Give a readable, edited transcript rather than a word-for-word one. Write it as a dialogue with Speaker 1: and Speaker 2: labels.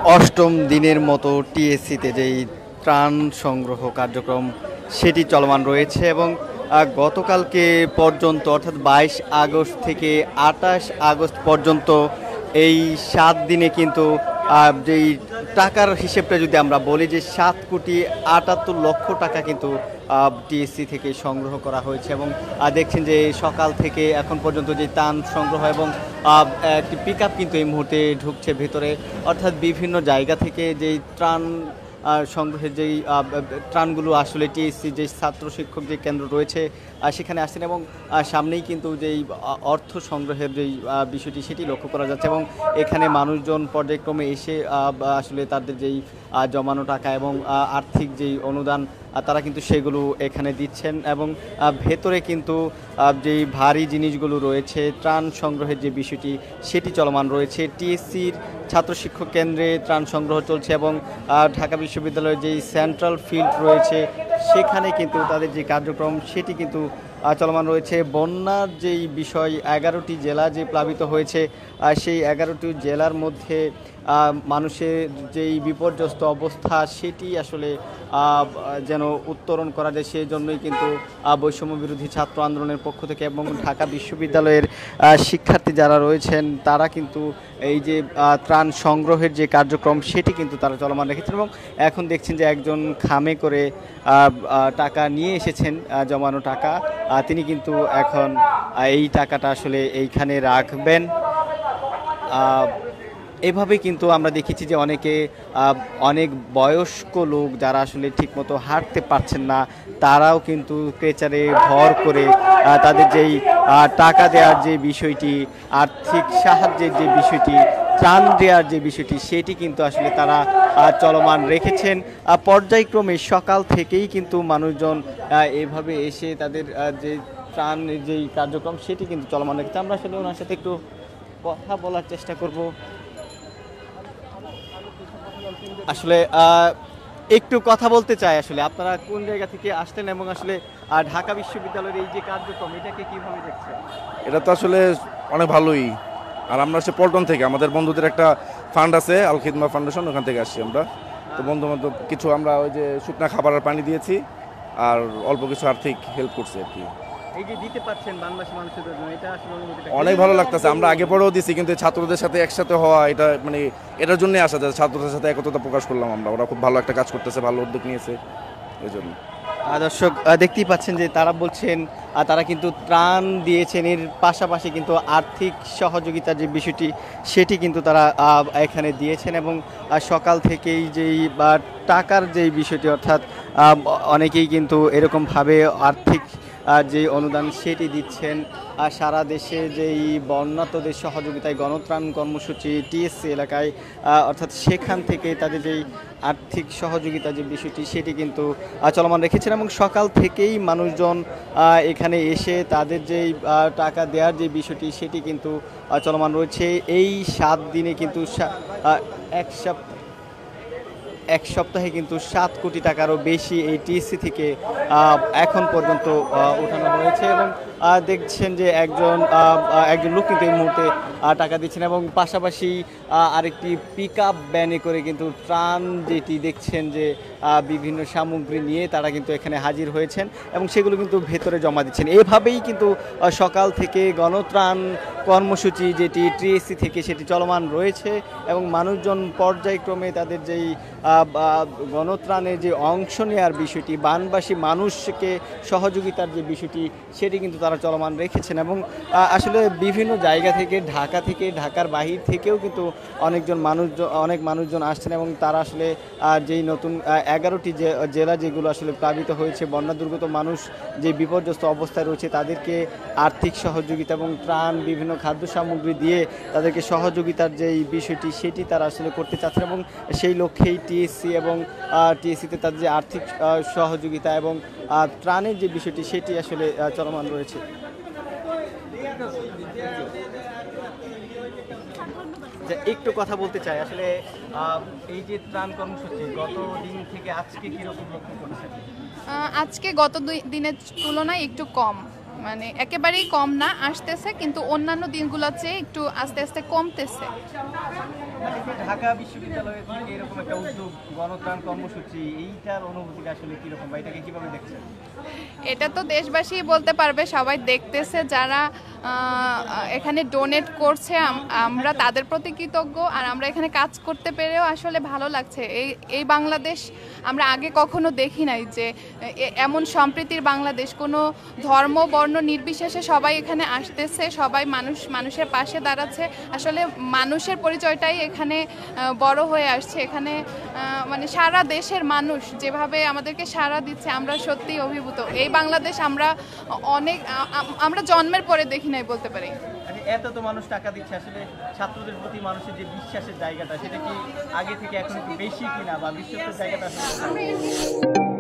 Speaker 1: অষ্টম দিনের মতো টিএসসিতে যেই ত্রাণ সংগ্রহ কার্যক্রম সেটি চলমান রয়েছে এবং গতকালকে পর্যন্ত অর্থাৎ 22 আগস্ট থেকে 28 আগস্ট পর্যন্ত এই 7 দিনে কিন্তু যেই টাকার হিসেবটা যদি আমরা বলি যে 7,78,00,000 টাকা কিন্তু টিএসসি থেকে সংগ্রহ করা হয়েছে এবং দেখছেন যে সকাল থেকে এখন পর্যন্ত যে ত্রাণ সংগ্রহ এবং একটি পিক আপ কিন্তু এই মুহূর্তে ঢুকছে ভেতরে, অর্থাৎ বিভিন্ন জায়গা থেকে যেই ত্রাণ সংগ্রহের যেই ত্রাণগুলো আসলে টিএসসি যে ছাত্র শিক্ষক যে কেন্দ্র রয়েছে সেখানে আসছেন এবং সামনেই কিন্তু যেই অর্থ সংগ্রহের যেই বিষয়টি সেটি লক্ষ্য করা যাচ্ছে এবং এখানে মানুষজন পর্যায়ক্রমে এসে আসলে তাদের যেই জমানো টাকা এবং আর্থিক যেই অনুদান তারা কিন্তু সেগুলো এখানে দিচ্ছেন এবং ভেতরে কিন্তু যেই ভারী জিনিসগুলো রয়েছে ত্রাণ সংগ্রহের যে বিষয়টি সেটি চলমান রয়েছে। টিএসসির ছাত্র শিক্ষক কেন্দ্রে ত্রাণ সংগ্রহ চলছে এবং ঢাকা বিশ্ববিদ্যালয়ের যেই সেন্ট্রাল ফিল্ড রয়েছে সেখানে কিন্তু তাদের যে কার্যক্রম সেটি কিন্তু চলমান রয়েছে। বন্যার যেই বিষয় 11টি জেলা যে প্লাবিত হয়েছে সেই 11টি জেলার মধ্যে মানুষের যেই বিপর্যস্ত অবস্থা সেটি আসলে যেন উত্তরণ করা যায় সেই জন্যই কিন্তু বৈষম্য বিরোধী ছাত্র আন্দোলনের পক্ষ থেকে এবং ঢাকা বিশ্ববিদ্যালয়ের শিক্ষার্থী যারা রয়েছেন তারা কিন্তু এই যে ত্রাণ সংগ্রহের যে কার্যক্রম সেটি কিন্তু তারা চলমান রেখেছেন এবং এখন দেখছেন যে একজন খামে করে টাকা নিয়ে এসেছেন জমানো টাকা, তিনি কিন্তু এখন এই টাকাটা আসলে এইখানে রাখবেন। এভাবে কিন্তু আমরা দেখেছি যে অনেক বয়স্ক লোক যারা আসলে ঠিকমতো হাঁটতে পারছেন না তারাও কিন্তু ক্রেচারে ভর করে তাদের যেই টাকা দেওয়ার যে বিষয়টি, আর্থিক সাহায্যের যে বিষয়টি, ত্রাণ দেওয়ার যে বিষয়টি সেটি কিন্তু আসলে তারা চলমান রেখেছেন। পর্যায়ক্রমে সকাল থেকেই কিন্তু মানুষজন এভাবে এসে তাদের যে ত্রাণের যেই কার্যক্রম সেটি কিন্তু চলমান রেখেছে। আমরা আসলে ওনার সাথে একটু কথা বলার চেষ্টা করব। আসলে একটু কথা বলতে চাই, আসলে আপনারা কোন জায়গা থেকে আসলেন এবং আসলে ঢাকা বিশ্ববিদ্যালয়ের এই যে কার্যক্রম এটাকে কিভাবে দেখছেন?
Speaker 2: এটা তো আসলে অনেক ভালোই। আর আমরা আসছে পল্টন থেকে, আমাদের বন্ধুদের একটা ফান্ড আছে আল খিদমা ফাউন্ডেশন, ওখান থেকে আসছি আমরা। তো বন্ধু বান্ধব কিছু আমরা ওই যে শুকনা খাবার আর পানি দিয়েছি আর অল্প কিছু আর্থিক হেল্প করছি আর কি।
Speaker 1: এই যে দিতে পারছেন বাংলাদেশের মানুষের জন্য এটা আসলে
Speaker 2: অনেক ভালো লাগতেছে। আমরা আগে পরেও দিছি, কিন্তু ছাত্রদের সাথে একসাথে হওয়া এটা মানে এটার জন্যই আসা যায়, ছাত্রদের সাথে একতা প্রকাশ করলাম আমরা। ওরা খুব ভালো একটা কাজ করতেছে, ভালো উদ্যোগ নিয়েছে এই জন্য।
Speaker 1: দর্শক দেখতেই পাচ্ছেন যে তারা বলছেন তারা কিন্তু ত্রাণ দিয়েছেন, এর পাশাপাশি কিন্তু আর্থিক সহযোগিতার যে বিষয়টি সেটি কিন্তু তারা এখানে দিয়েছেন এবং সকাল থেকেই যেই টাকার যেই বিষয়টি অর্থাৎ অনেকেই কিন্তু এরকমভাবে আর্থিক যে অনুদান সেটি দিচ্ছেন। সারা দেশে যেই বন্যাতদের সহযোগিতায় গণত্রাণ কর্মসূচি টিএসসি এলাকায় অর্থাৎ সেখান থেকে তাদের যেই আর্থিক সহযোগিতা যে বিষয়টি সেটি কিন্তু চলমান রেখেছেন এবং সকাল থেকেই মানুষজন এখানে এসে তাদের যেই টাকা দেওয়ার যে বিষয়টি সেটি কিন্তু চলমান রয়েছে। এই 7 দিনে কিন্তু এক সপ্তাহে কিন্তু 7 কোটি টাকারও বেশি এই টিএসসি থেকে এখন পর্যন্ত ওঠানো হয়েছে এবং দেখছেন যে একজন লোক কিন্তু এই মুহূর্তে টাকা দিচ্ছেন এবং পাশাপাশি আরেকটি পিক আপ ভ্যানে করে কিন্তু ত্রাণ যেটি দেখছেন যে বিভিন্ন সামগ্রী নিয়ে তারা কিন্তু এখানে হাজির হয়েছেন এবং সেগুলো কিন্তু ভেতরে জমা দিচ্ছেন। এভাবেই কিন্তু সকাল থেকে গণত্রাণ কর্মসূচি যেটি টিএসসি থেকে সেটি চলমান রয়েছে এবং মানুষজন পর্যায়ক্রমে তাদের যেই গণত্রাণের যে অংশ নেওয়ার বিষয়টি, বানবাসী মানুষকে সহযোগিতার যে বিষয়টি সেটি কিন্তু তারা চলমান রেখেছেন এবং আসলে বিভিন্ন জায়গা থেকে ঢাকার বাহির থেকেও কিন্তু অনেক মানুষজন আসছেন এবং তারা আসলে যেই নতুন 11টি জেলা যেগুলো আসলে প্লাবিত হয়েছে, বন্যা দুর্গত মানুষ যে বিপর্যস্ত অবস্থায় রয়েছে তাদেরকে আর্থিক সহযোগিতা এবং ত্রাণ বিভিন্ন খাদ্য সামগ্রী দিয়ে তাদেরকে সহযোগিতার যেই বিষয়টি সেটি তারা আসলে করতে চাচ্ছেন এবং সেই লক্ষ্যেই টিএসসি এবং টিএসসিতে তাদের যে আর্থিক সহযোগিতা এবং ত্রাণের যে বিষয়টি সেটি আসলে চলমান রয়েছে। একটু কথা বলতে চাই, আসলে এই যে ত্রাণ কর্মসূচি গত দিন থেকে আজকে কিরকম লক্ষ্য করছেন?
Speaker 3: আজকে গত দিনের তুলনায় একটু কম, মানে একেবারেই কম না, আসতেছে কিন্তু অন্যান্য দিনগুলোর চেয়ে একটু আস্তে আস্তে কমতেছে।
Speaker 1: ঢাকা বিশ্ববিদ্যালয় থেকে এরকম একটা উদ্যোগ গণত্রাণ কর্মসূচি, এইটার অনুভূতিটা আসলে কিরকম বা এটাকে কিভাবে দেখছেন?
Speaker 3: এটা তো দেশবাসী বলতে পারবে, সবাই দেখতেছে, যারা এখানে ডোনেট করছে আমরা তাদের প্রতি কৃতজ্ঞ। আর আমরা এখানে কাজ করতে পেরেও আসলে ভালো লাগছে। এই বাংলাদেশ আমরা আগে কখনো দেখি নাই, যে এমন সম্প্রীতির বাংলাদেশ, কোনো ধর্ম বর্ণ নির্বিশেষে সবাই এখানে আসতেছে, সবাই মানুষের পাশে দাঁড়াচ্ছে। আসলে মানুষের পরিচয়টাই এখানে বড় হয়ে আসছে। এখানে মানে সারা দেশের মানুষ যেভাবে আমাদেরকে সাড়া দিচ্ছে, আমরা সত্যিই অভিভূত। এই বাংলাদেশ আমরা জন্মের পরে দেখি নাই বলতে পারি।
Speaker 1: এত তো মানুষ টাকা দিচ্ছে, আসলে ছাত্রদের প্রতি মানুষের যে বিশ্বাসের জায়গাটা, সেটা কি আগে থেকে এখন একটু বেশি কিনা, বা বিশ্বস্ত জায়গাটা আসলে